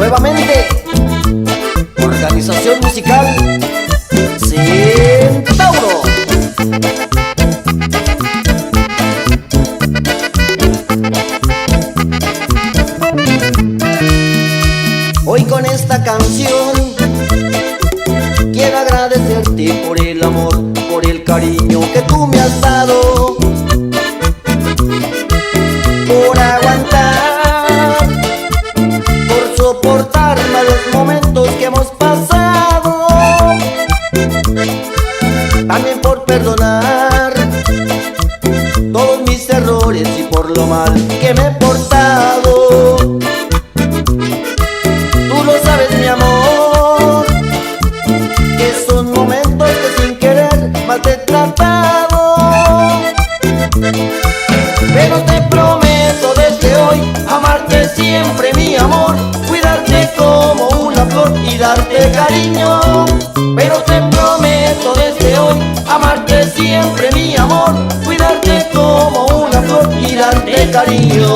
nuevamente, organización musical Centauro. Hoy con esta canción quiero agradecerte por el amor, por el cariño que tú me has dado, por aguantar, por soportar malos momentos que hemos pasado, también por perdonar todos mis errores y por lo mal que me he portado. Tú lo sabes, mi amor, que son momentos que sin querer mal te he tratado, pero te prometo desde hoy amarte siempre, mi amor, cuidarte como una flor y darte cariño. Pero te prometo desde hoy amarte siempre, mi amor, cuidarte como una flor y darte cariño.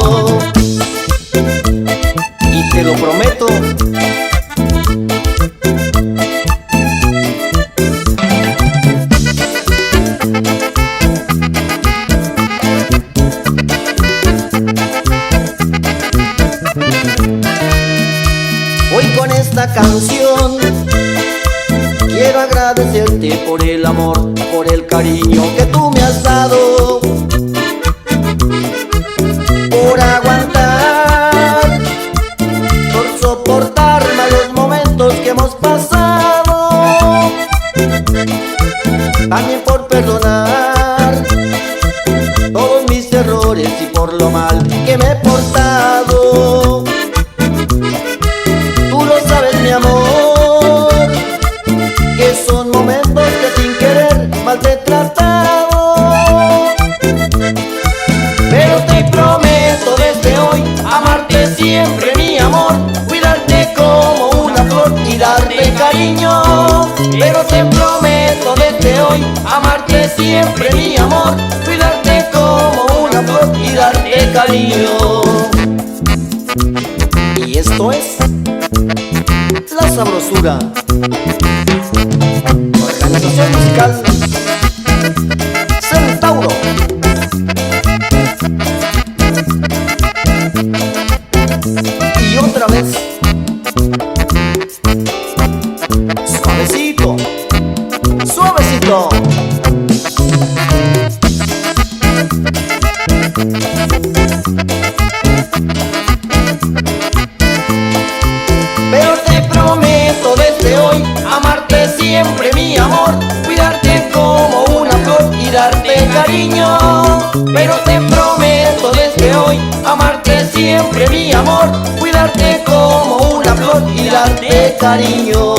Y te lo prometo. Hoy con esta canción quiero agradecerte por el amor, por el cariño que tú me has dado, por aguantar, por soportar malos momentos que hemos pasado, también por perdonar todos mis errores y por lo mal que me he portado. Tú lo sabes, mi amor, que son momentos que sin querer mal te he tratado, pero te prometo desde hoy amarte siempre, mi amor, cuidarte como una flor y darte cariño. Pero te prometo desde hoy amarte siempre, mi amor, cuidarte como una flor y darte cariño. Y esto es La Sabrosura, organización musical Centauro. Y otra vez, suavecito, suavecito. Pero te prometo desde hoy amarte siempre, mi amor, cuidarte como una flor y darte cariño. Pero te prometo desde hoy amarte siempre, mi amor, cuidarte como una flor y darte cariño.